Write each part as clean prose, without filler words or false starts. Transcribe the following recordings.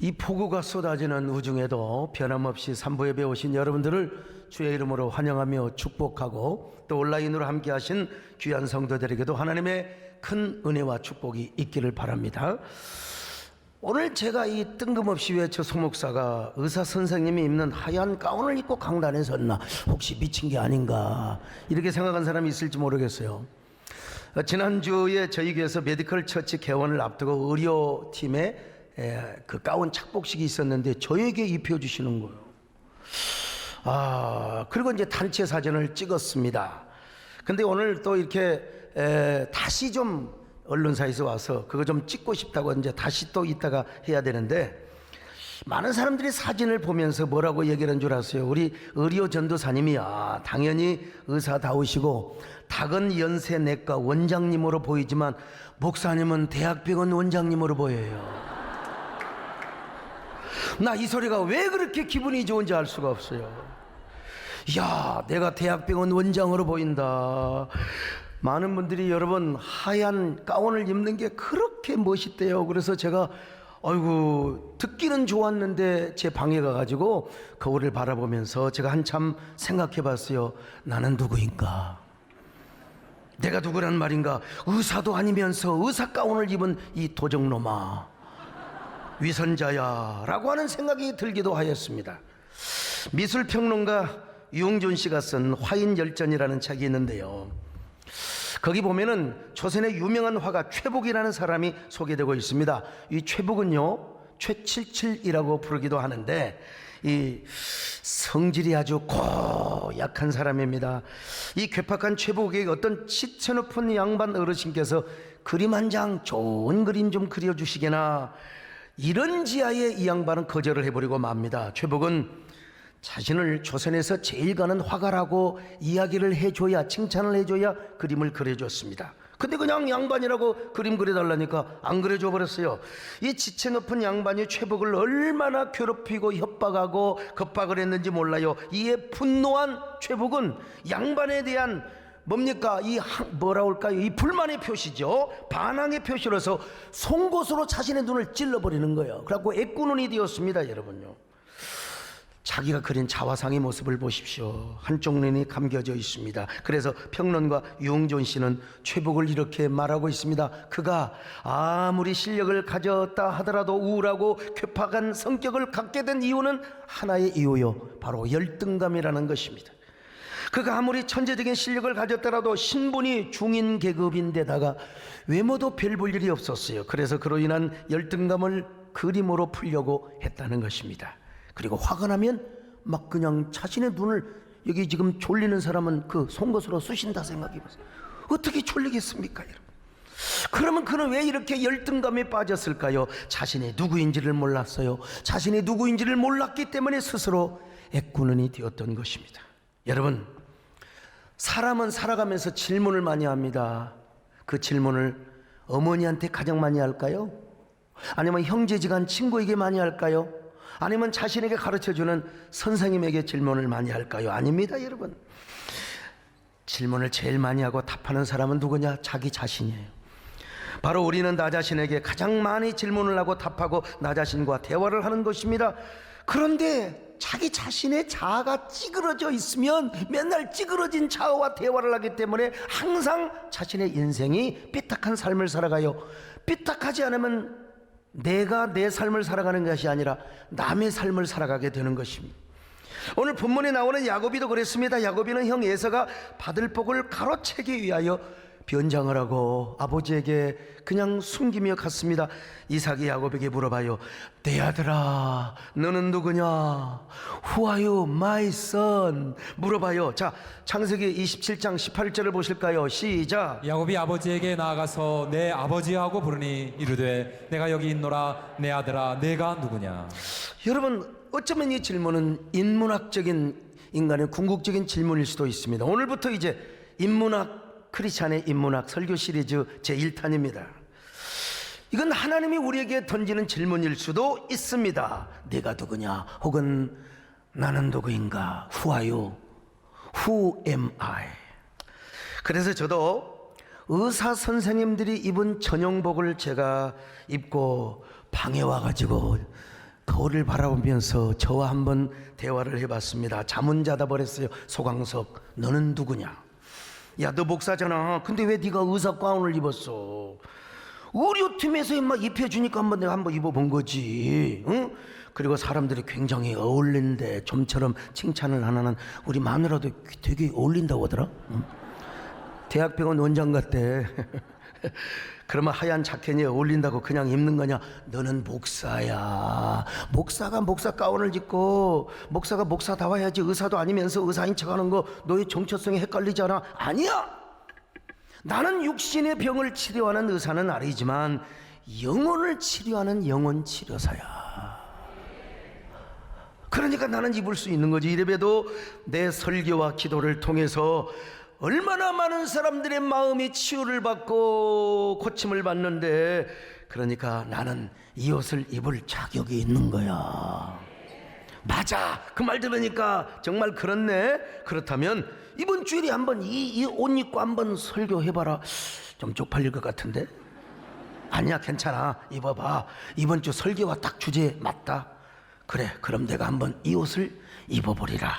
이 폭우가 쏟아지는 우중에도 변함없이 산부예배 오신 여러분들을 주의 이름으로 환영하며 축복하고, 또 온라인으로 함께하신 귀한 성도들에게도 하나님의 큰 은혜와 축복이 있기를 바랍니다. 오늘 제가 이 뜬금없이 왜 저 소목사가 의사 선생님이 입는 하얀 가운을 입고 강단에 섰나, 혹시 미친 게 아닌가 이렇게 생각한 사람이 있을지 모르겠어요. 지난주에 저희 교회에서 메디컬 처치 개원을 앞두고 의료팀에 그 가운 착복식이 있었는데 저에게 입혀주시는 거예요. 그리고 이제 단체 사진을 찍었습니다. 근데 오늘 또 이렇게 다시 좀 언론사에서 와서 그거 좀 찍고 싶다고 이제 다시 또 이따가 해야 되는데, 많은 사람들이 사진을 보면서 뭐라고 얘기를 한 줄 아세요? 우리 의료 전도사님이 당연히 의사다우시고 닭은 연세내과 원장님으로 보이지만 목사님은 대학병원 원장님으로 보여요. 나 이 소리가 왜 그렇게 기분이 좋은지 알 수가 없어요. 이야, 내가 대학병원 원장으로 보인다. 많은 분들이 여러분 하얀 가운을 입는 게 그렇게 멋있대요. 그래서 제가 아이고 듣기는 좋았는데 제 방에 가가지고 거울을 바라보면서 제가 한참 생각해 봤어요. 나는 누구인가? 내가 누구란 말인가? 의사도 아니면서 의사 가운을 입은 이 도적놈아, 위선자야 라고 하는 생각이 들기도 하였습니다. 미술평론가 유흥준 씨가 쓴 화인열전이라는 책이 있는데요, 거기 보면은 조선의 유명한 화가 최북이라는 사람이 소개되고 있습니다. 이 최북은요, 최칠칠이라고 부르기도 하는데 이 성질이 아주 고약한 사람입니다. 이 괴팍한 최북에게 어떤 시체 높은 양반 어르신께서 그림 한 장, 좋은 그림 좀 그려주시게나, 이런 지하에 이 양반은 거절을 해버리고 맙니다. 최북은 자신을 조선에서 제일 가는 화가라고 이야기를 해줘야, 칭찬을 해줘야 그림을 그려줬습니다. 근데 그냥 양반이라고 그림 그려달라니까 안 그려줘 버렸어요. 이 지체 높은 양반이 최북을 얼마나 괴롭히고 협박하고 겁박을 했는지 몰라요. 이에 분노한 최북은 양반에 대한 뭡니까? 뭐라 할까요? 이 불만의 표시죠. 반항의 표시로서 송곳으로 자신의 눈을 찔러버리는 거예요. 그래갖고 애꾸눈이 되었습니다. 여러분요, 자기가 그린 자화상의 모습을 보십시오. 한쪽 눈이 감겨져 있습니다. 그래서 평론가 유흥준 씨는 최북을 이렇게 말하고 있습니다. 그가 아무리 실력을 가졌다 하더라도 우울하고 괴팍한 성격을 갖게 된 이유는 하나의 이유요, 바로 열등감이라는 것입니다. 그가 아무리 천재적인 실력을 가졌더라도 신분이 중인 계급인데다가 외모도 별 볼 일이 없었어요. 그래서 그로 인한 열등감을 그림으로 풀려고 했다는 것입니다. 그리고 화가 나면 막 그냥 자신의 눈을, 여기 지금 졸리는 사람은 그 송곳으로 쑤신다 생각해보세요. 어떻게 졸리겠습니까, 여러분? 그러면 그는 왜 이렇게 열등감에 빠졌을까요? 자신이 누구인지를 몰랐어요. 자신이 누구인지를 몰랐기 때문에 스스로 애꾸눈이 되었던 것입니다. 여러분, 사람은 살아가면서 질문을 많이 합니다. 그 질문을 어머니한테 가장 많이 할까요? 아니면 형제지간 친구에게 많이 할까요? 아니면 자신에게 가르쳐주는 선생님에게 질문을 많이 할까요? 아닙니다, 여러분. 질문을 제일 많이 하고 답하는 사람은 누구냐? 자기 자신이에요. 바로 우리는 나 자신에게 가장 많이 질문을 하고 답하고 나 자신과 대화를 하는 것입니다. 그런데 자기 자신의 자아가 찌그러져 있으면 맨날 찌그러진 자아와 대화를 하기 때문에 항상 자신의 인생이 삐딱한 삶을 살아가요. 삐딱하지 않으면 내가 내 삶을 살아가는 것이 아니라 남의 삶을 살아가게 되는 것입니다. 오늘 본문에 나오는 야곱이도 그랬습니다. 야곱이는 형 에서가 받을 복을 가로채기 위하여 변장을 하고 아버지에게 그냥 숨기며 갔습니다. 이삭이 야곱에게 물어봐요. 내 아들아, 너는 누구냐? Who are you, my son? 물어봐요. 자, 창세기 27장 18절을 보실까요? 시작. 야곱이 아버지에게 나아가서 내 아버지하고 부르니 이르되 내가 여기 있노라. 내 아들아, 내가 누구냐? 여러분, 어쩌면 이 질문은 인문학적인, 인간의 궁극적인 질문일 수도 있습니다. 오늘부터 이제 인문학, 크리스찬의 인문학 설교 시리즈 제1탄입니다. 이건 하나님이 우리에게 던지는 질문일 수도 있습니다. 내가 누구냐? 혹은 나는 누구인가? Who are you? Who am I? 그래서 저도 의사 선생님들이 입은 전용복을 제가 입고 방에 와가지고 거울을 바라보면서 저와 한번 대화를 해봤습니다. 잠은 자다 버렸어요. 소강석, 너는 누구냐? 야, 너 목사잖아. 근데 왜 네가 의사 가운을 입었어? 의료팀에서 인마 입혀주니까 한번 내가 한번 입어본 거지. 응? 그리고 사람들이 굉장히 어울린데 좀처럼 칭찬을 하나는 우리 마누라도 되게 어울린다고 하더라. 응? 대학병원 원장 같대. 그러면 하얀 자켓이 어울린다고 그냥 입는 거냐? 너는 목사야. 목사가 목사 가운을 입고 목사가 목사다워야지. 의사도 아니면서 의사인 척하는 거 너의 정체성이 헷갈리잖아. 아니야. 나는 육신의 병을 치료하는 의사는 아니지만 영혼을 치료하는 영혼 치료사야. 그러니까 나는 입을 수 있는 거지. 이래봬도 내 설교와 기도를 통해서 얼마나 많은 사람들의 마음이 치유를 받고 고침을 받는데, 그러니까 나는 이 옷을 입을 자격이 있는 거야. 맞아. 그 말 들으니까 정말 그렇네. 그렇다면 이번 주일에 한번 이 옷 입고 한번 설교해봐라. 좀 쪽팔릴 것 같은데? 아니야, 괜찮아. 입어봐. 이번 주 설교와 딱 주제에 맞다. 그래, 그럼 내가 한번 이 옷을 입어보리라.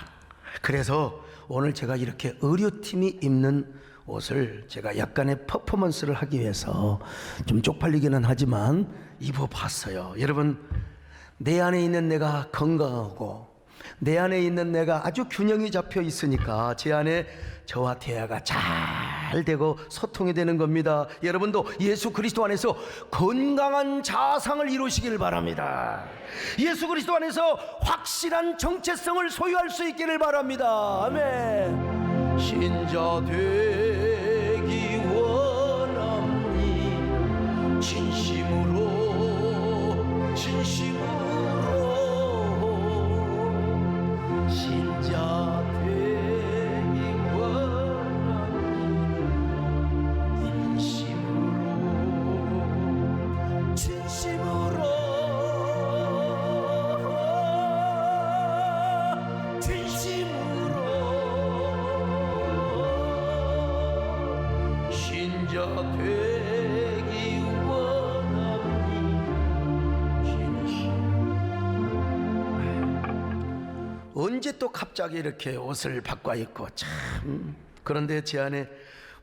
그래서 오늘 제가 이렇게 의료팀이 입는 옷을 제가 약간의 퍼포먼스를 하기 위해서 좀 쪽팔리기는 하지만 입어봤어요. 여러분, 내 안에 있는 내가 건강하고 내 안에 있는 내가 아주 균형이 잡혀 있으니까 제 안에 저와 대화가 잘 되고 소통이 되는 겁니다. 여러분도 예수 그리스도 안에서 건강한 자상을 이루시길 바랍니다. 예수 그리스도 안에서 확실한 정체성을 소유할 수 있기를 바랍니다. 아멘. 신자 되기 원합니 진심으로 신자 되기 원합니 진심으로 신자 되기 원합니 진심. 언제 또 갑자기 이렇게 옷을 바꿔 입고 참. 그런데 제 안에,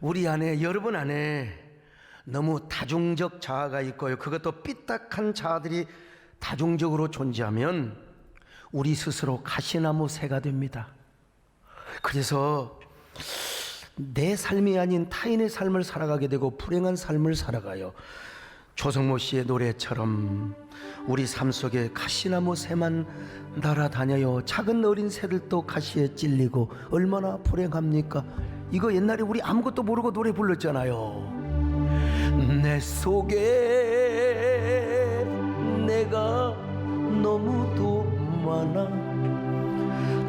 우리 안에, 여러분 안에 너무 다중적 자아가 있고요. 그것도 삐딱한 자아들이 다중적으로 존재하면 우리 스스로 가시나무 새가 됩니다. 그래서 내 삶이 아닌 타인의 삶을 살아가게 되고 불행한 삶을 살아가요. 조성모 씨의 노래처럼 우리 삶 속에 가시나무 새만 날아다녀요. 작은 어린 새들도 가시에 찔리고 얼마나 불행합니까? 이거 옛날에 우리 아무것도 모르고 노래 불렀잖아요. 내 속에 내가 너무도 많아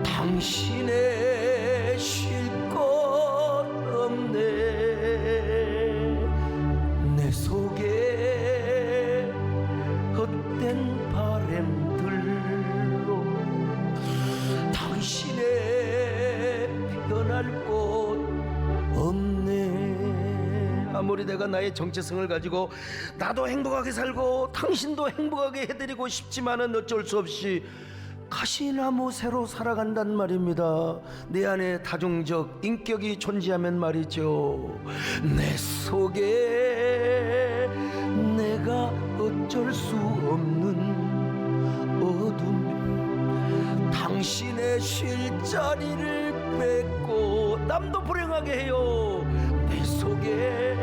당신의 쉴 것 없네. 내 속에 헛된 바램들로 당신의 변할 곳 없네. 아무리 내가 나의 정체성을 가지고 나도 행복하게 살고 당신도 행복하게 해드리고 싶지만은 어쩔 수 없이 가시나무 새로 살아간단 말입니다. 내 안에 다중적 인격이 존재하면 말이죠. 내 속에 내가 어쩔 수 없는 어둠 당신의 쉴 자리를 뺏고 남도 불행하게 해요. 내 속에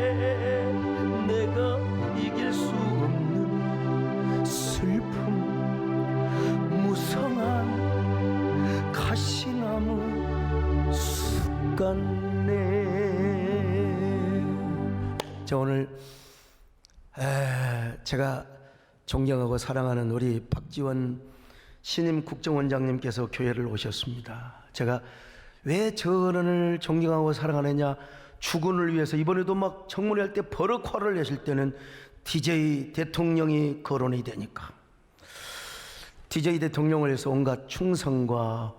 내가 이길 수 없는 슬픔 무성한 가시나무 숲 같네. 저 오늘 제가 존경하고 사랑하는 우리 박지원 신임 국정원장님께서 교회를 오셨습니다. 제가 왜 저를 존경하고 사랑하느냐, 주군을 위해서 이번에도 막 청문회 할 때 버럭 화를 내실 때는 DJ 대통령이 거론이 되니까 DJ 대통령을 위해서 온갖 충성과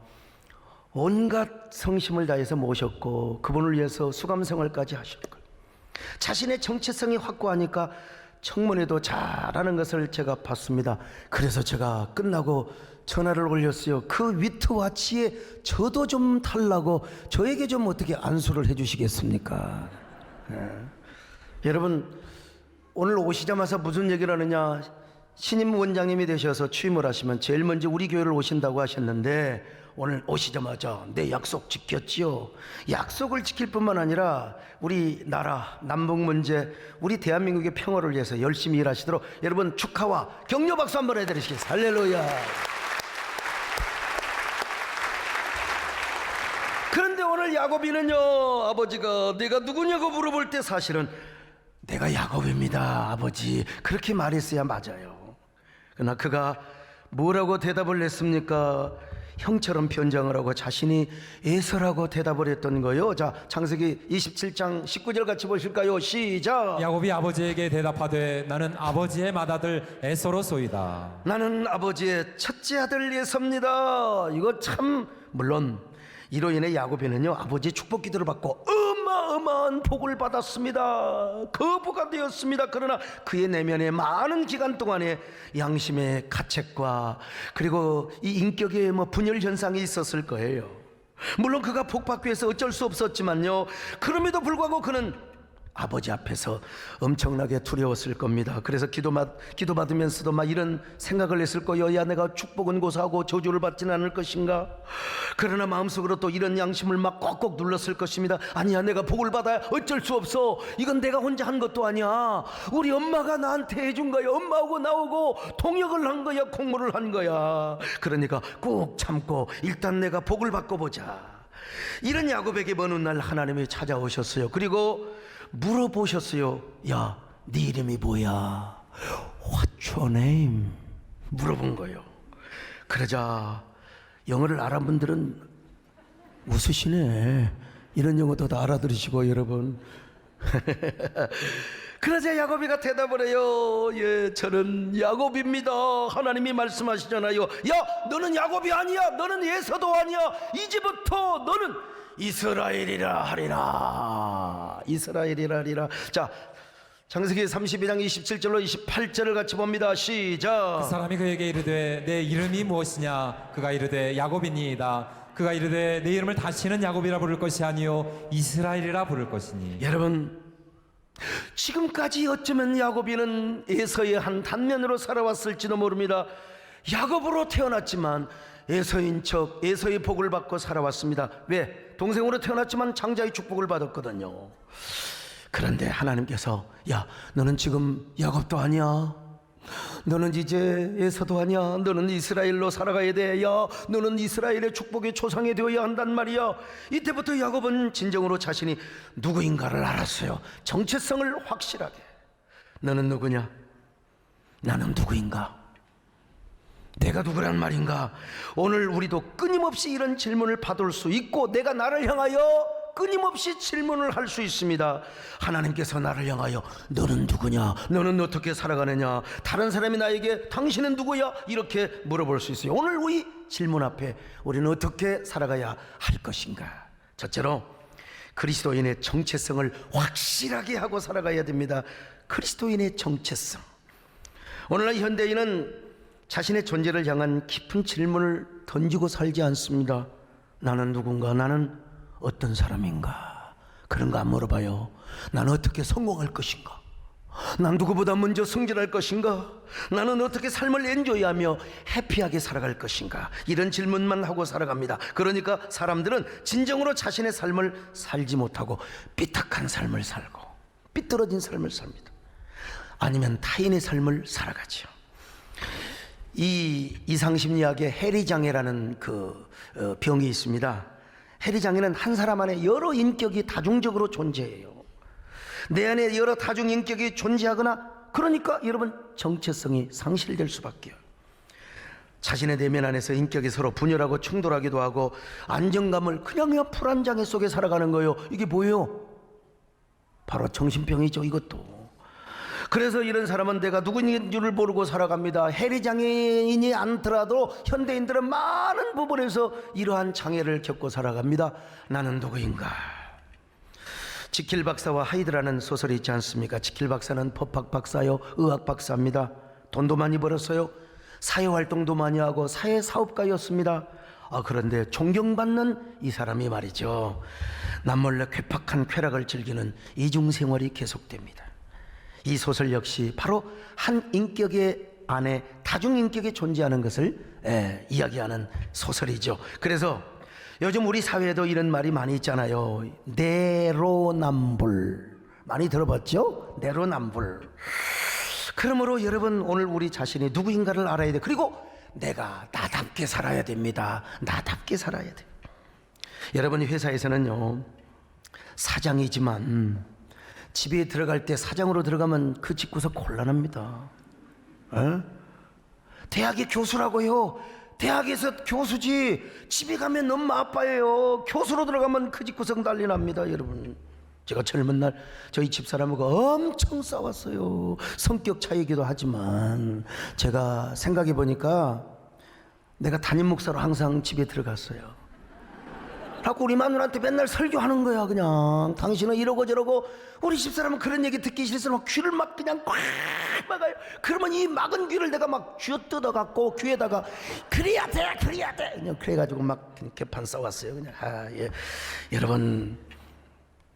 온갖 성심을 다해서 모셨고 그분을 위해서 수감생활까지 하셨고 자신의 정체성이 확고하니까 청문회도 잘하는 것을 제가 봤습니다. 그래서 제가 끝나고 전화를 올렸어요. 그 위트와 지혜 저도 좀 달라고 저에게 좀 어떻게 안수를 해주시겠습니까? 여러분, 오늘 오시자마자 무슨 얘기를 하느냐, 신임 원장님이 되셔서 취임을 하시면 제일 먼저 우리 교회를 오신다고 하셨는데, 오늘 오시자마자 내 약속 지켰지요. 약속을 지킬 뿐만 아니라 우리 나라 남북 문제, 우리 대한민국의 평화를 위해서 열심히 일하시도록 여러분 축하와 격려 박수 한번 해드리시겠습니다. 할렐루야. 그런데 오늘 야곱이는요, 아버지가 내가 누구냐고 물어볼 때 사실은 내가 야곱입니다 아버지 그렇게 말했어야 맞아요. 그러나 그가 뭐라고 대답을 했습니까? 형처럼 변장을 하고 자신이 에서라고 대답을 했던 거요. 자, 창세기 27장 19절 같이 보실까요? 시작. 야곱이 아버지에게 대답하되 나는 아버지의 맏아들 에서로소이다. 나는 아버지의 첫째 아들 에서입니다. 이거 참, 물론 이로 인해 야곱이는요 아버지의 축복 기도를 받고 어마어마한 복을 받았습니다. 거부가 되었습니다. 그러나 그의 내면에 많은 기간 동안에 양심의 가책과 그리고 이 인격의 분열 현상이 있었을 거예요. 물론 그가 복 받기 위해서 어쩔 수 없었지만요, 그럼에도 불구하고 그는 아버지 앞에서 엄청나게 두려웠을 겁니다. 그래서 기도받으면서도 막 이런 생각을 했을 거예요. 야, 내가 축복은 고사하고 저주를 받지는 않을 것인가? 그러나 마음속으로 또 이런 양심을 막 꼭꼭 눌렀을 것입니다. 아니야, 내가 복을 받아야 어쩔 수 없어. 이건 내가 혼자 한 것도 아니야. 우리 엄마가 나한테 해준 거야. 엄마하고 나오고 통역을 한 거야. 공부를 한 거야. 그러니까 꾹 참고 일단 내가 복을 받고 보자. 이런 야곱에게 어느 날 하나님이 찾아오셨어요. 그리고 물어보셨어요. 야, 네 이름이 뭐야? What's your name? 물어본 거예요. 그러자 영어를 알아본 분들은 웃으시네. 이런 영어도 다 알아들으시고 여러분. 그러자 야곱이가 대답을 해요. 예, 저는 야곱입니다. 하나님이 말씀하시잖아요. 야, 너는 야곱이 아니야. 너는 에서도 아니야. 이제부터 너는 이스라엘이라 하리라. 이스라엘이라 하리라. 자, 창세기 32장 27절로 28절을 같이 봅니다. 시작. 그 사람이 그에게 이르되 내 이름이 무엇이냐? 그가 이르되 야곱이니이다. 그가 이르되 내 이름을 다시는 야곱이라 부를 것이 아니요 이스라엘이라 부를 것이니. 여러분, 지금까지 어쩌면 야곱이는 에서의 한 단면으로 살아왔을지도 모릅니다. 야곱으로 태어났지만 에서인 척 에서의 복을 받고 살아왔습니다. 왜? 동생으로 태어났지만 장자의 축복을 받았거든요. 그런데 하나님께서 야, 너는 지금 야곱도 아니야. 너는 이제 에서도 아니야. 너는 이스라엘로 살아가야 돼. 야, 너는 이스라엘의 축복의 초상이 되어야 한단 말이야. 이때부터 야곱은 진정으로 자신이 누구인가를 알았어요. 정체성을 확실하게. 너는 누구냐? 나는 누구인가? 내가 누구란 말인가? 오늘 우리도 끊임없이 이런 질문을 받을 수 있고 내가 나를 향하여 끊임없이 질문을 할 수 있습니다. 하나님께서 나를 향하여 너는 누구냐? 너는 어떻게 살아가느냐? 다른 사람이 나에게 당신은 누구야? 이렇게 물어볼 수 있어요. 오늘 우리 질문 앞에 우리는 어떻게 살아가야 할 것인가? 첫째로 그리스도인의 정체성을 확실하게 하고 살아가야 됩니다. 그리스도인의 정체성. 오늘날 현대인은 자신의 존재를 향한 깊은 질문을 던지고 살지 않습니다. 나는 누군가? 나는 어떤 사람인가? 그런 거 안 물어봐요. 나는 어떻게 성공할 것인가? 난 누구보다 먼저 승진할 것인가? 나는 어떻게 삶을 엔조이하며 해피하게 살아갈 것인가? 이런 질문만 하고 살아갑니다. 그러니까 사람들은 진정으로 자신의 삶을 살지 못하고 삐딱한 삶을 살고 삐뚤어진 삶을 삽니다. 아니면 타인의 삶을 살아가죠. 이 이상심리학의 해리장애라는 병이 있습니다. 해리장애는 한 사람 안에 여러 인격이 다중적으로 존재해요. 내 안에 여러 다중 인격이 존재하거나 그러니까 여러분 정체성이 상실될 수밖에요. 자신의 내면 안에서 인격이 서로 분열하고 충돌하기도 하고 안정감을 그냥 불안장애 속에 살아가는 거예요. 이게 뭐예요? 바로 정신병이죠, 이것도. 그래서 이런 사람은 내가 누구인 줄을 모르고 살아갑니다. 해리장애인이 않더라도 현대인들은 많은 부분에서 이러한 장애를 겪고 살아갑니다. 나는 누구인가? 지킬 박사와 하이드라는 소설이 있지 않습니까? 지킬 박사는 법학 박사요, 의학 박사입니다. 돈도 많이 벌었어요. 사회활동도 많이 하고 사회사업가였습니다. 그런데 존경받는 이 사람이 말이죠, 남몰래 괴팍한 쾌락을 즐기는 이중생활이 계속됩니다. 이 소설 역시 바로 한 인격의 안에 다중인격이 존재하는 것을 이야기하는 소설이죠. 그래서 요즘 우리 사회에도 이런 말이 많이 있잖아요. 내로남불. 많이 들어봤죠? 내로남불. 그러므로 여러분, 오늘 우리 자신이 누구인가를 알아야 돼. 그리고 내가 나답게 살아야 됩니다. 나답게 살아야 돼. 여러분이 회사에서는요, 사장이지만 집에 들어갈 때 사장으로 들어가면 그 집구석 곤란합니다. 대학의 교수라고요. 대학에서 교수지 집에 가면 너무 아빠예요. 교수로 들어가면 그 집구석 난리 납니다. 여러분, 제가 젊은 날 저희 집사람하고 엄청 싸웠어요. 성격 차이기도 하지만 제가 생각해 보니까 내가 담임 목사로 항상 집에 들어갔어요. 그래갖고 우리 마누라한테 맨날 설교하는 거야. 그냥 당신은 이러고 저러고. 우리 집사람은 그런 얘기 듣기 싫어서 막 귀를 막 그냥 꽉 막아요. 그러면 이 막은 귀를 내가 막 쥐어뜯어갖고 귀에다가 그래야 돼 그래야 돼 그냥 그래가지고 막 개판 싸웠어요. 그냥 여러분,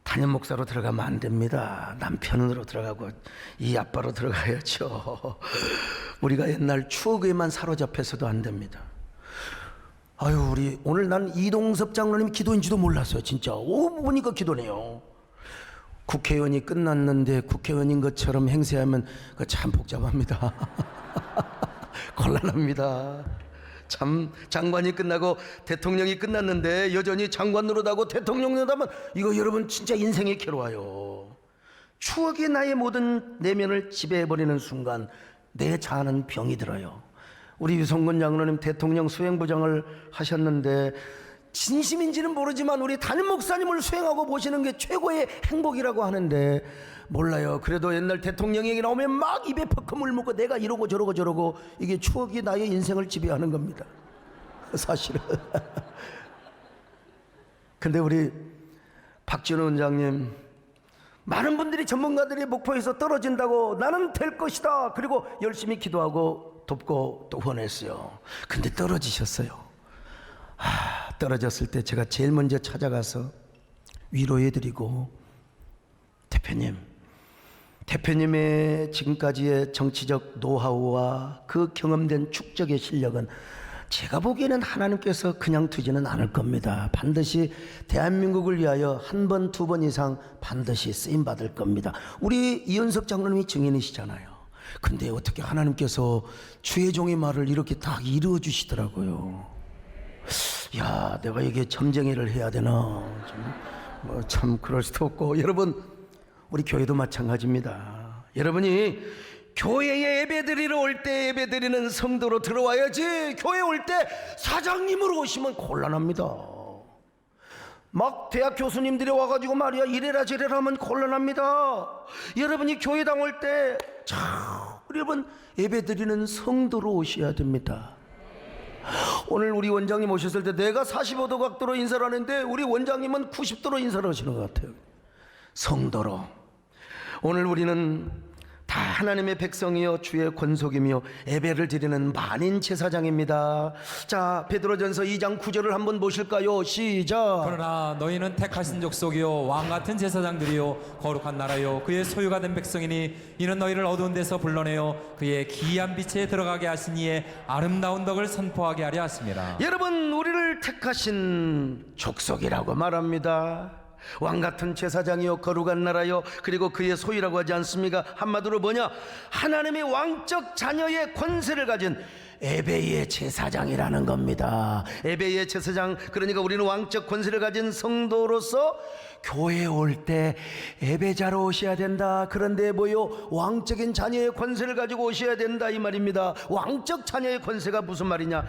담임 목사로 들어가면 안 됩니다. 남편으로 들어가고 이 아빠로 들어가야죠. 우리가 옛날 추억에만 사로잡혀서도 안 됩니다. 우리 오늘 난 이동섭 장로님 기도인지도 몰랐어요. 진짜 보니까 기도네요. 국회의원이 끝났는데 국회의원인 것처럼 행세하면 그거 참 복잡합니다. 곤란합니다. 참, 장관이 끝나고 대통령이 끝났는데 여전히 장관 노릇하고 대통령 노릇하면 이거 여러분 진짜 인생이 괴로워요. 추억이 나의 모든 내면을 지배해버리는 순간 내 자아는 병이 들어요. 우리 유성근 장로님 대통령 수행부장을 하셨는데 진심인지는 모르지만 우리 담임 목사님을 수행하고 보시는 게 최고의 행복이라고 하는데 몰라요. 그래도 옛날 대통령 얘기 나오면 막 입에 퍽커물 묻고 내가 이러고 저러고 이게 추억이 나의 인생을 지배하는 겁니다. 사실은. 근데 우리 박진우 원장님, 많은 분들이 전문가들이 목표에서 떨어진다고 나는 될 것이다. 그리고 열심히 기도하고 돕고 또 후원했어요. 근데 떨어지셨어요. 떨어졌을 때 제가 제일 먼저 찾아가서 위로해드리고, 대표님의 지금까지의 정치적 노하우와 그 경험된 축적의 실력은 제가 보기에는 하나님께서 그냥 두지는 않을 겁니다. 반드시 대한민국을 위하여 한 번, 두 번 이상 반드시 쓰임받을 겁니다. 우리 이은석 장로님이 증인이시잖아요. 근데 어떻게 하나님께서 주의 종의 말을 이렇게 딱 이루어 주시더라고요. 야, 내가 이게 점쟁이를 해야 되나? 참 그럴 수도 없고. 여러분, 우리 교회도 마찬가지입니다. 여러분이 교회에 예배드리러 올 때 예배드리는 성도로 들어와야지, 교회 올 때 사장님으로 오시면 곤란합니다. 막 대학 교수님들이 와가지고 말이야 이래라 저래라 하면 곤란합니다. 여러분이 교회당 올 때 여러분 예배드리는 성도로 오셔야 됩니다. 오늘 우리 원장님 오셨을 때 내가 45도 각도로 인사를 하는데 우리 원장님은 90도로 인사를 하시는 것 같아요. 성도로. 오늘 우리는 다 하나님의 백성이요 주의 권속이며 예배를 드리는 만인 제사장입니다. 자, 베드로전서 2장 9절을 한번 보실까요? 시작. 그러나 너희는 택하신 족속이요 왕같은 제사장들이요 거룩한 나라요 그의 소유가 된 백성이니 이는 너희를 어두운 데서 불러내어 그의 기이한 빛에 들어가게 하신 이의 아름다운 덕을 선포하게 하려 하심이라. 여러분, 우리를 택하신 족속이라고 말합니다. 왕같은 제사장이요 거룩한 나라요 그리고 그의 소유라고 하지 않습니까? 한마디로 뭐냐? 하나님의 왕적 자녀의 권세를 가진 에베이의 제사장이라는 겁니다. 에베이의 제사장, 그러니까 우리는 왕적 권세를 가진 성도로서 교회에 올 때 예배자로 오셔야 된다. 그런데 뭐요? 왕적인 자녀의 권세를 가지고 오셔야 된다 이 말입니다. 왕적 자녀의 권세가 무슨 말이냐?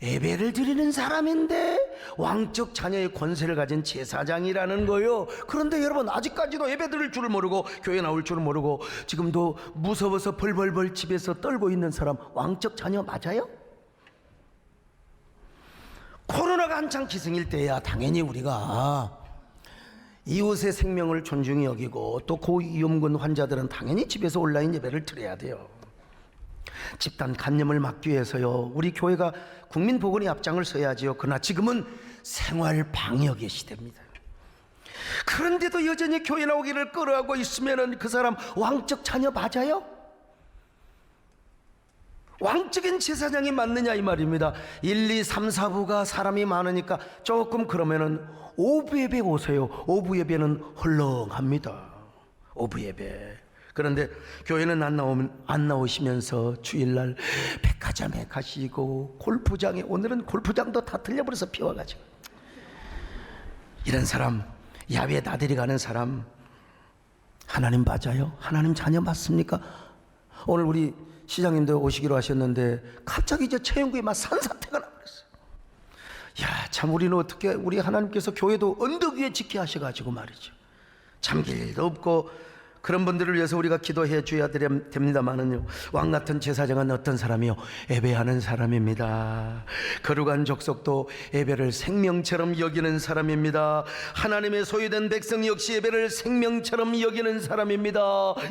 예배를 드리는 사람인데 왕적 자녀의 권세를 가진 제사장이라는 거요. 그런데 여러분, 아직까지도 예배 드릴 줄을 모르고 교회 나올 줄을 모르고 지금도 무서워서 벌벌벌 집에서 떨고 있는 사람 왕적 자녀 맞아요? 코로나가 한창 기승일 때야 당연히 우리가 이웃의 생명을 존중히 여기고 또 고위험군 환자들은 당연히 집에서 온라인 예배를 드려야 돼요. 집단 감염을 막기 위해서요, 우리 교회가 국민보건의 앞장을 서야지요. 그러나 지금은 생활 방역의 시대입니다. 그런데도 여전히 교회 나오기를 꺼려하고 있으면 그 사람 왕적 자녀 맞아요? 왕적인 제사장이 맞느냐 이 말입니다. 1, 2, 3, 4부가 사람이 많으니까 조금 그러면은 오부 예배 오세요. 오부 예배는 헐렁합니다. 오부 예배. 그런데 교회는 안 나오시면서 주일날 백화점에 가시고 골프장에, 오늘은 골프장도 다 틀려버려서 비워가지고, 이런 사람, 야외 나들이 가는 사람 하나님 맞아요? 하나님 자녀 맞습니까? 오늘 우리 시장님도 오시기로 하셨는데 갑자기 이제 채용구에 막 산사태가 나버렸어요. 야, 참 우리는 어떻게, 우리 하나님께서 교회도 언덕 위에 지켜 하셔가지고 말이죠, 잠길 일도 없고, 그런 분들을 위해서 우리가 기도해 줘야 됩니다만은요, 왕 같은 제사장은 어떤 사람이요? 예배하는 사람입니다. 거룩한 족속도 예배를 생명처럼 여기는 사람입니다. 하나님의 소유된 백성 역시 예배를 생명처럼 여기는 사람입니다.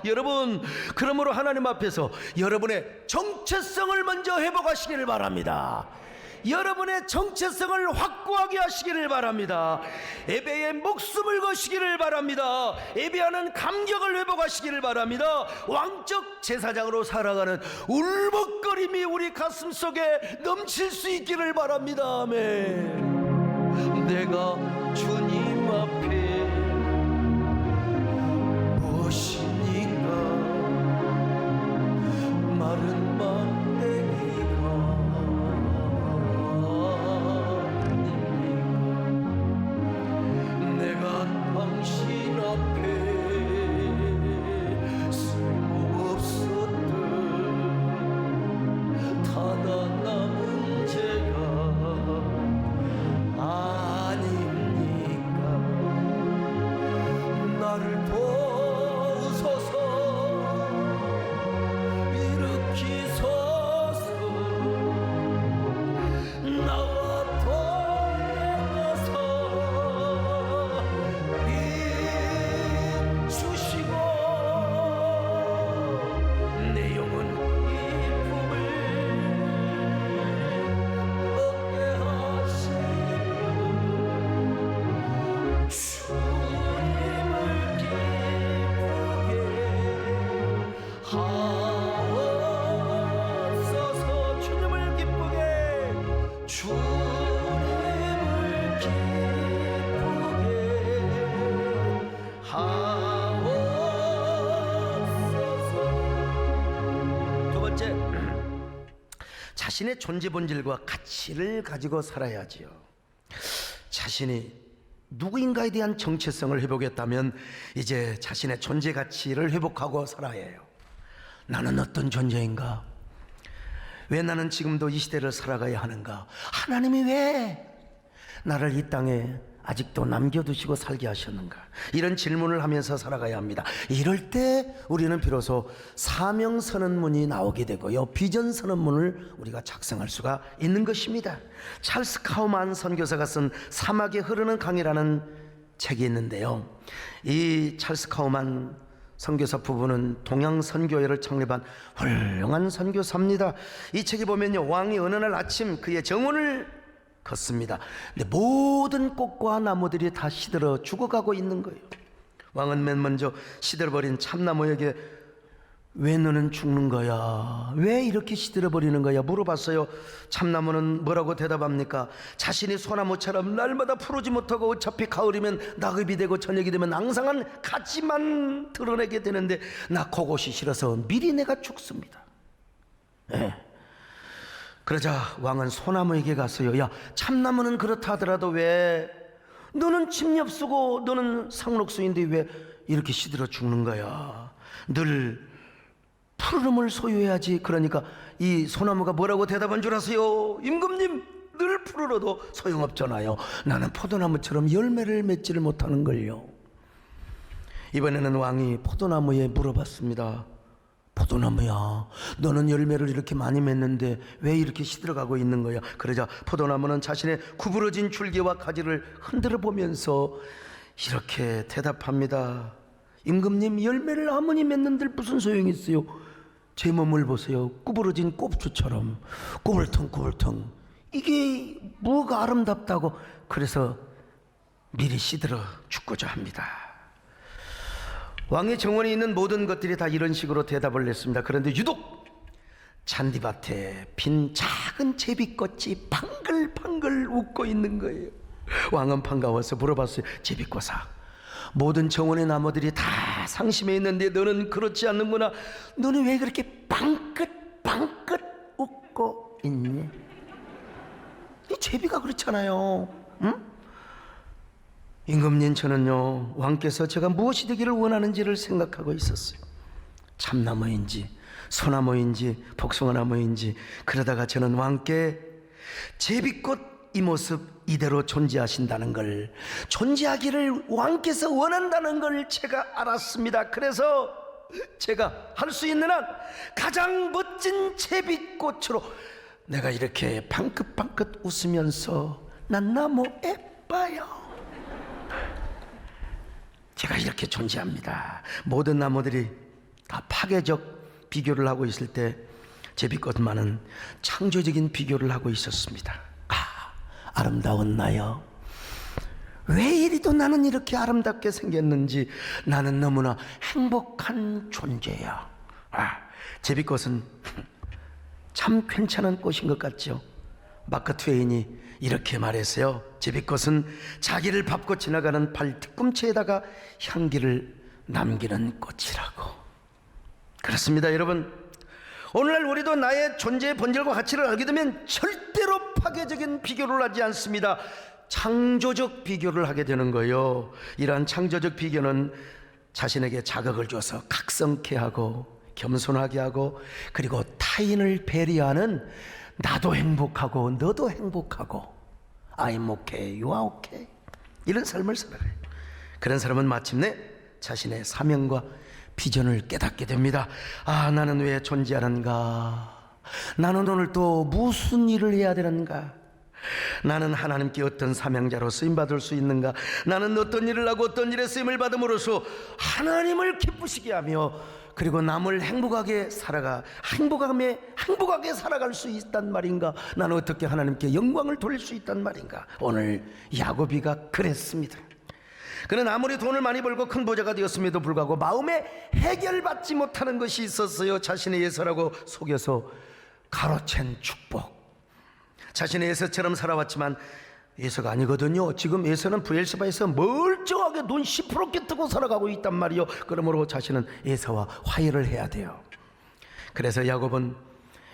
여러분, 그러므로 하나님 앞에서 여러분의 정체성을 먼저 회복하시기를 바랍니다. 여러분의 정체성을 확고하게 하시기를 바랍니다. 예배에 목숨을 거시기를 바랍니다. 예배하는 감격을 회복하시기를 바랍니다. 왕적 제사장으로 살아가는 울먹거림이 우리 가슴 속에 넘칠 수 있기를 바랍니다. 아멘. 내가 주님 앞에 무엇이니까 마른 막대기가 내가 당신 앞에 쓸모없었던 타다 남은 죄가 아닙니까? 나를 도우소서, 일으키소서, 나와 더해서 주시고 내 영혼 기쁨을 얻게 하시고 주님을 기쁘게 하옵소서. 주님을 기쁘게, 주님을 기쁘게 하옵소서. 두 번째, 자신의 존재 본질과 가치를 가지고 살아야지요. 자신이 누구인가에 대한 정체성을 회복했다면 이제 자신의 존재 가치를 회복하고 살아야 해요. 나는 어떤 존재인가? 왜 나는 지금도 이 시대를 살아가야 하는가? 하나님이 왜 나를 이 땅에 아직도 남겨두시고 살게 하셨는가? 이런 질문을 하면서 살아가야 합니다. 이럴 때 우리는 비로소 사명 선언문이 나오게 되고요, 비전 선언문을 우리가 작성할 수가 있는 것입니다. 찰스 카우만 선교사가 쓴 사막에 흐르는 강이라는 책이 있는데요, 이 찰스 카우만 선교사 부부는 동양 선교회를 창립한 훌륭한 선교사입니다. 이 책에 보면요, 왕이 어느 날 아침 그의 정원을 걷습니다. 근데 모든 꽃과 나무들이 다 시들어 죽어가고 있는 거예요. 왕은 맨 먼저 시들어버린 참나무에게 왜 너는 죽는 거야? 왜 이렇게 시들어버리는 거야? 물어봤어요. 참나무는 뭐라고 대답합니까? 자신이 소나무처럼 날마다 푸르지 못하고 어차피 가을이면 낙엽이 되고 저녁이 되면 앙상한 가지만 드러내게 되는데 나 그것이 싫어서 미리 내가 죽습니다. 네. 그러자 왕은 소나무에게 가서요, 야, 참나무는 그렇다 하더라도 왜 너는 침엽수고 너는 상록수인데 왜 이렇게 시들어 죽는 거야? 늘 푸르름을 소유해야지. 그러니까 이 소나무가 뭐라고 대답한 줄 아세요? 임금님, 늘 푸르러도 소용없잖아요. 나는 포도나무처럼 열매를 맺지를 못하는 걸요. 이번에는 왕이 포도나무에 물어봤습니다. 포도나무야, 너는 열매를 이렇게 많이 맺는데 왜 이렇게 시들어가고 있는 거야? 그러자 포도나무는 자신의 구부러진 줄기와 가지를 흔들어 보면서 이렇게 대답합니다. 임금님, 열매를 아무리 맺는들 무슨 소용이 있어요? 제 몸을 보세요. 구부러진 꼽주처럼 꾸불텅꾸불텅. 이게 뭐가 아름답다고. 그래서 미리 시들어 죽고자 합니다. 왕의 정원에 있는 모든 것들이 다 이런 식으로 대답을 했습니다. 그런데 유독 잔디밭에 핀 작은 제비꽃이 방글방글 웃고 있는 거예요. 왕은 반가워서 물어봤어요. 제비꽃아, 모든 정원의 나무들이 다 상심해 있는데 너는 그렇지 않는구나. 너는 왜 그렇게 방긋방긋 웃고 있니? 이 제비가 그렇잖아요. 응? 임금님, 저는요, 왕께서 제가 무엇이 되기를 원하는지를 생각하고 있었어요. 참나무인지 소나무인지 복숭아나무인지. 그러다가 저는 왕께 제비꽃 이 모습 이대로 존재하신다는 걸, 존재하기를 왕께서 원한다는 걸 제가 알았습니다. 그래서 제가 할 수 있는 한 가장 멋진 제비꽃으로 내가 이렇게 방긋방긋 웃으면서 난 나무 예뻐요. 제가 이렇게 존재합니다. 모든 나무들이 다 파괴적 비교를 하고 있을 때 제비꽃만은 창조적인 비교를 하고 있었습니다. 아름다운 나여, 왜 이리도 나는 이렇게 아름답게 생겼는지. 나는 너무나 행복한 존재야. 제비꽃은 참 괜찮은 꽃인 것 같죠. 마크 트웨인이 이렇게 말했어요. 제비꽃은 자기를 밟고 지나가는 발 뒤꿈치에다가 향기를 남기는 꽃이라고. 그렇습니다, 여러분. 오늘날 우리도 나의 존재의 본질과 가치를 알게 되면 절대로 파괴적인 비교를 하지 않습니다. 창조적 비교를 하게 되는 거예요. 이러한 창조적 비교는 자신에게 자극을 줘서 각성케 하고 겸손하게 하고, 그리고 타인을 배려하는, 나도 행복하고 너도 행복하고 I'm okay, you are okay, 이런 삶을 살아가요. 그런 사람은 마침내 자신의 사명과 비전을 깨닫게 됩니다. 나는 왜 존재하는가? 나는 오늘 또 무슨 일을 해야 되는가? 나는 하나님께 어떤 사명자로 쓰임받을 수 있는가? 나는 어떤 일을 하고 어떤 일에 쓰임을 받음으로써 하나님을 기쁘시게 하며, 그리고 남을 행복하게 살아갈 수 있단 말인가? 나는 어떻게 하나님께 영광을 돌릴 수 있단 말인가? 오늘 야고비가 그랬습니다. 그는 아무리 돈을 많이 벌고 큰 부자가 되었음에도 불구하고 마음에 해결받지 못하는 것이 있었어요. 자신의 예서라고 속여서 가로챈 축복. 자신의 예서처럼 살아왔지만 예서가 아니거든요. 지금 예서는 브엘세바에서 멀쩡하게 눈 시퍼렇게 뜨고 살아가고 있단 말이요. 그러므로 자신은 예서와 화해를 해야 돼요. 그래서 야곱은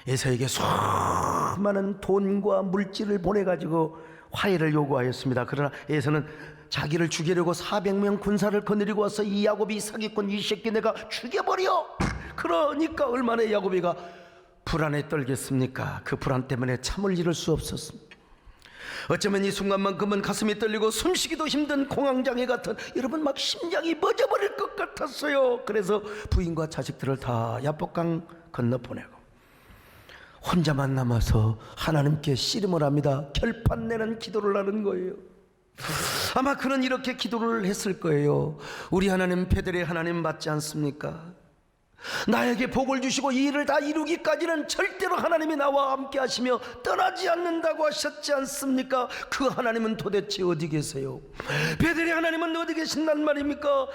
예서에게 수많은 돈과 물질을 보내가지고 화해를 요구하였습니다. 그러나 예서는 자기를 죽이려고 400명 군사를 거느리고 와서 이 야곱이 사기꾼 이 새끼 내가 죽여버려. 그러니까 얼마나 야곱이가 불안에 떨겠습니까? 그 불안 때문에 참을 이룰 수 없었습니다. 어쩌면 이 순간만큼은 가슴이 떨리고 숨쉬기도 힘든 공황장애 같은, 여러분 막 심장이 멎어버릴 것 같았어요. 그래서 부인과 자식들을 다 야복강 건너 보내고 혼자만 남아서 하나님께 씨름을 합니다. 결판 내는 기도를 하는 거예요. 아마 그는 이렇게 기도를 했을 거예요. 우리 하나님 베델의 하나님 맞지 않습니까? 나에게 복을 주시고 이 일을 다 이루기까지는 절대로 하나님이 나와 함께 하시며 떠나지 않는다고 하셨지 않습니까? 그 하나님은 도대체 어디 계세요? 베델의 하나님은 어디 계신단 말입니까?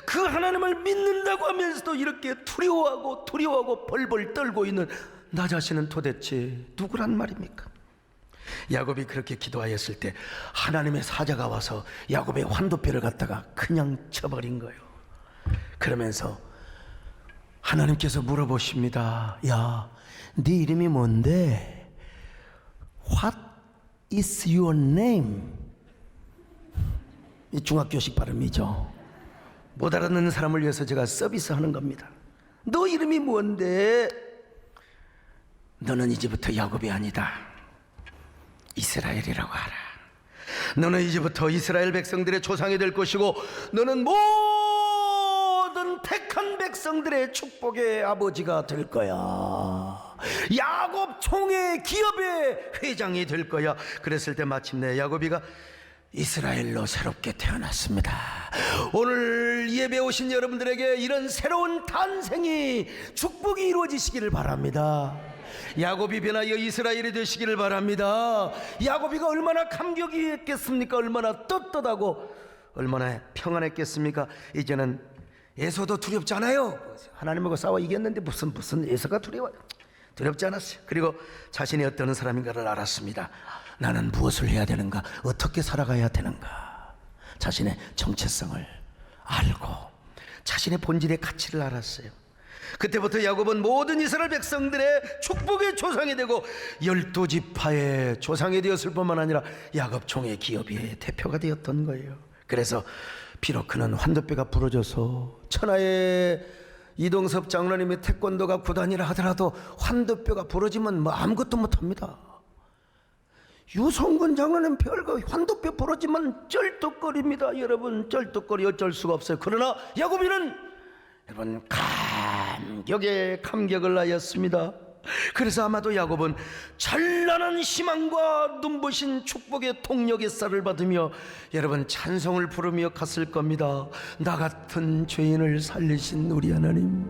그 하나님을 믿는다고 하면서도 이렇게 두려워하고 벌벌 떨고 있는 나 자신은 도대체 누구란 말입니까? 야곱이 그렇게 기도하였을 때 하나님의 사자가 와서 야곱의 환도뼈를 갖다가 그냥 쳐버린 거예요. 그러면서 하나님께서 물어보십니다. 야, 네 이름이 뭔데? What is your name? 이 중학교식 발음이죠. 못 알아듣는 사람을 위해서 제가 서비스하는 겁니다. 너 이름이 뭔데? 너는 이제부터 야곱이 아니다, 이스라엘이라고 하라. 너는 이제부터 이스라엘 백성들의 조상이 될 것이고 너는 모든 택한 백성들의 축복의 아버지가 될 거야. 야곱 총회 기업의 회장이 될 거야. 그랬을 때 마침내 야곱이가 이스라엘로 새롭게 태어났습니다. 오늘 예배 오신 여러분들에게 이런 새로운 탄생이, 축복이 이루어지시기를 바랍니다. 야곱이 변하여 이스라엘이 되시기를 바랍니다. 야곱이가 얼마나 감격이었겠습니까? 얼마나 떳떳하고 얼마나 평안했겠습니까? 이제는 에서도 두렵지 않아요. 하나님하고 싸워 이겼는데 무슨 에서가 두려워요. 두렵지 않았어요. 그리고 자신이 어떤 사람인가를 알았습니다. 나는 무엇을 해야 되는가, 어떻게 살아가야 되는가, 자신의 정체성을 알고 자신의 본질의 가치를 알았어요. 그때부터 야곱은 모든 이스라엘 백성들의 축복의 조상이 되고 12지파의 조상이 되었을 뿐만 아니라 야곱 총의 기업의 대표가 되었던 거예요. 그래서 비록 그는 환도뼈가 부러져서 천하의 이동섭 장로님의 태권도가 구단이라 하더라도 환도뼈가 부러지면 뭐 아무것도 못합니다. 유성근 장로님 별거 환도뼈 부러지면 쩔뚝거립니다. 여러분, 쩔뚝거리 어쩔 수가 없어요. 그러나 야곱이는 여러분 감격을 하였습니다. 그래서 아마도 야곱은 찬란한 희망과 눈부신 축복의 통력의 쌀을 받으며 여러분 찬송을 부르며 갔을 겁니다. 나 같은 죄인을 살리신 우리 하나님,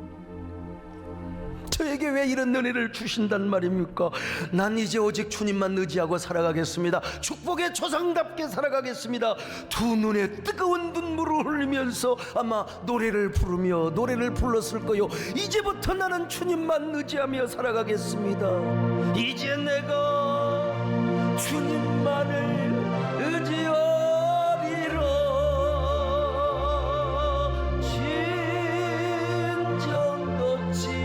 저에게 왜 이런 은혜를 주신단 말입니까? 난 이제 오직 주님만 의지하고 살아가겠습니다. 축복의 조상답게 살아가겠습니다. 두 눈에 뜨거운 눈물을 흘리면서 아마 노래를 부르며 노래를 불렀을 거요. 이제부터 나는 주님만 의지하며 살아가겠습니다. 이제 내가 주님만을 의지하리라. 진정 놓지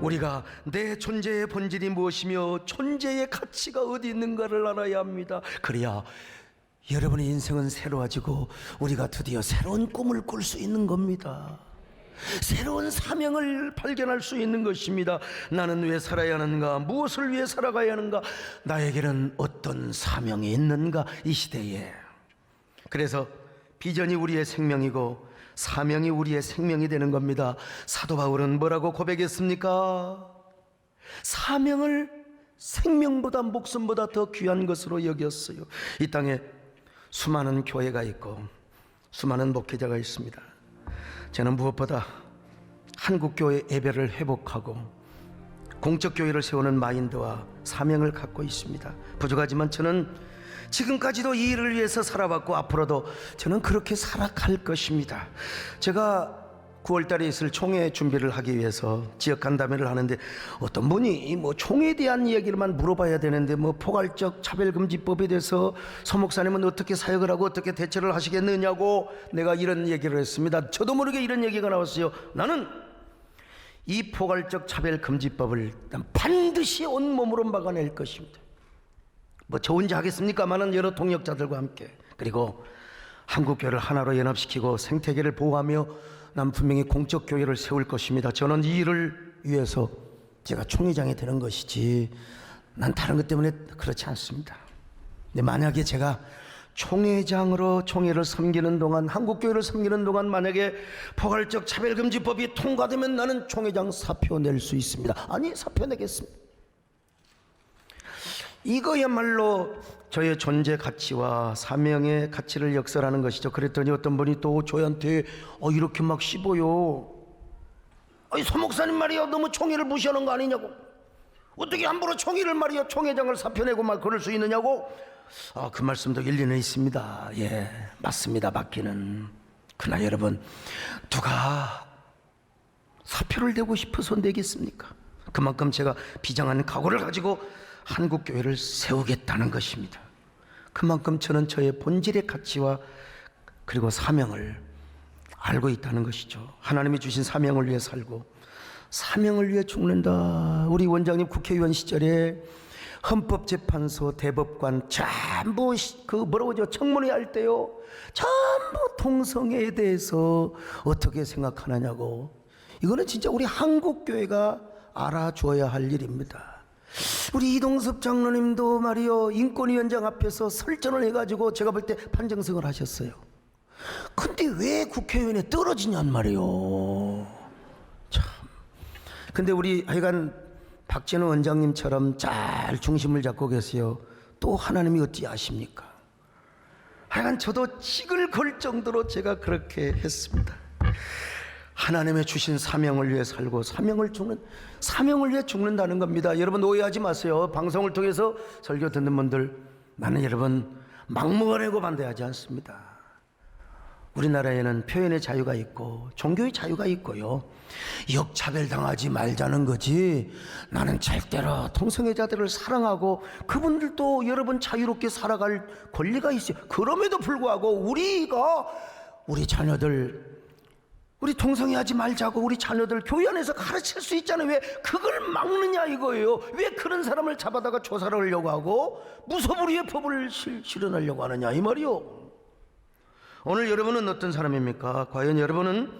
우리가 내 존재의 본질이 무엇이며 존재의 가치가 어디 있는가를 알아야 합니다. 그래야 여러분의 인생은 새로워지고 우리가 드디어 새로운 꿈을 꿀 수 있는 겁니다. 새로운 사명을 발견할 수 있는 것입니다. 나는 왜 살아야 하는가? 무엇을 위해 살아가야 하는가? 나에게는 어떤 사명이 있는가? 이 시대에. 그래서 비전이 우리의 생명이고 사명이 우리의 생명이 되는 겁니다. 사도 바울은 뭐라고 고백했습니까? 사명을 생명보다 목숨보다 더 귀한 것으로 여겼어요. 이 땅에 수많은 교회가 있고 수많은 목회자가 있습니다. 저는 무엇보다 한국교회 예배를 회복하고 공적교회를 세우는 마인드와 사명을 갖고 있습니다. 부족하지만 저는 지금까지도 이 일을 위해서 살아왔고 앞으로도 저는 그렇게 살아갈 것입니다. 제가 9월달에 있을 총회 준비를 하기 위해서 지역 간담회를 하는데 어떤 분이 뭐 총회에 대한 이야기를만 물어봐야 되는데 뭐 포괄적 차별금지법에 대해서 서 목사님은 어떻게 사역을 하고 어떻게 대처를 하시겠느냐고 내가 이런 얘기를 했습니다. 저도 모르게 이런 얘기가 나왔어요. 나는 이 포괄적 차별금지법을 반드시 온몸으로 막아낼 것입니다. 뭐 저 혼자 하겠습니까마는 여러 동역자들과 함께, 그리고 한국교회를 하나로 연합시키고 생태계를 보호하며 난 분명히 공적교회를 세울 것입니다. 저는 이 일을 위해서 제가 총회장이 되는 것이지 난 다른 것 때문에 그렇지 않습니다. 근데 만약에 제가 총회장으로 총회를 섬기는 동안, 한국교회를 섬기는 동안 만약에 포괄적 차별금지법이 통과되면 나는 총회장 사표 낼 수 있습니다. 아니, 사표 내겠습니다. 이거야말로 저의 존재 가치와 사명의 가치를 역설하는 것이죠. 그랬더니 어떤 분이 또 저한테 이렇게 막 씹어요. 아니, 서 목사님 말이야, 너무 총회를 무시하는 거 아니냐고. 어떻게 함부로 총회를 말이야, 총회장을 사표내고 막 그럴 수 있느냐고. 그 말씀도 일리는 있습니다. 예, 맞습니다. 맞기는. 그러나 여러분, 누가 사표를 내고 싶어서 내겠습니까? 그만큼 제가 비장한 각오를 가지고 한국교회를 세우겠다는 것입니다. 그만큼 저는 저의 본질의 가치와 그리고 사명을 알고 있다는 것이죠. 하나님이 주신 사명을 위해 살고 사명을 위해 죽는다. 우리 원장님 국회의원 시절에 헌법재판소, 대법관 전부 청문회 할 때요, 전부 동성애에 대해서 어떻게 생각하느냐고. 이거는 진짜 우리 한국교회가 알아줘야 할 일입니다. 우리 이동섭 장로님도 말이요, 인권위원장 앞에서 설전을 해가지고 제가 볼 때 판정승을 하셨어요. 근데 왜 국회의원에 떨어지냔 말이요. 참. 근데 우리 하여간 박진우 원장님처럼 잘 중심을 잡고 계세요. 또 하나님이 어찌 아십니까? 하여간 저도 찍을 걸 정도로 제가 그렇게 했습니다. 하나님의 주신 사명을 위해 살고 사명을 위해 죽는다는 겁니다. 여러분 오해하지 마세요. 방송을 통해서 설교 듣는 분들, 나는 여러분 막무가내고 반대하지 않습니다. 우리나라에는 표현의 자유가 있고 종교의 자유가 있고요, 역차별 당하지 말자는 거지. 나는 절대로 동성애자들을 사랑하고 그분들도 여러분 자유롭게 살아갈 권리가 있어요. 그럼에도 불구하고 우리 자녀들, 우리 동성애하지 말자고 우리 자녀들 교회 안에서 가르칠 수 있잖아요. 왜 그걸 막느냐 이거예요. 왜 그런 사람을 잡아다가 조사를 하려고 하고 무소불위의 법을 실현하려고 하느냐 이 말이요. 오늘 여러분은 어떤 사람입니까? 과연 여러분은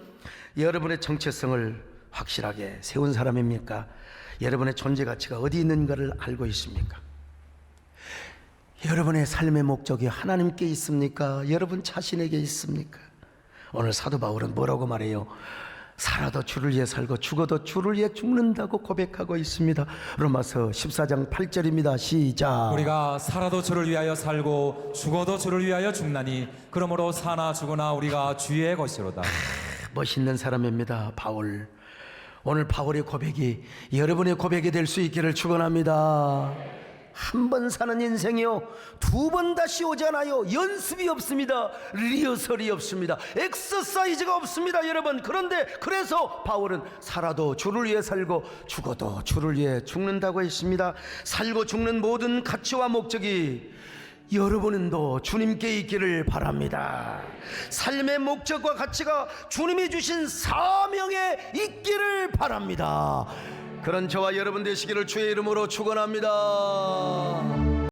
여러분의 정체성을 확실하게 세운 사람입니까? 여러분의 존재 가치가 어디 있는가를 알고 있습니까? 여러분의 삶의 목적이 하나님께 있습니까? 여러분 자신에게 있습니까? 오늘 사도 바울은 뭐라고 말해요? 살아도 주를 위해 살고 죽어도 주를 위해 죽는다고 고백하고 있습니다. 로마서 14장 8절입니다. 시작. 우리가 살아도 주를 위하여 살고 죽어도 주를 위하여 죽나니 그러므로 사나 죽으나 우리가 주의 것이로다. 멋있는 사람입니다. 바울. 오늘 바울의 고백이 여러분의 고백이 될 수 있기를 축원합니다. 한 번 사는 인생이요, 두 번 다시 오잖아요. 연습이 없습니다. 리허설이 없습니다. 엑서사이즈가 없습니다, 여러분. 그래서 바울은 살아도 주를 위해 살고 죽어도 주를 위해 죽는다고 했습니다. 살고 죽는 모든 가치와 목적이 여러분도 주님께 있기를 바랍니다. 삶의 목적과 가치가 주님이 주신 사명에 있기를 바랍니다. 그런 저와 여러분 되시기를 주의 이름으로 축원합니다.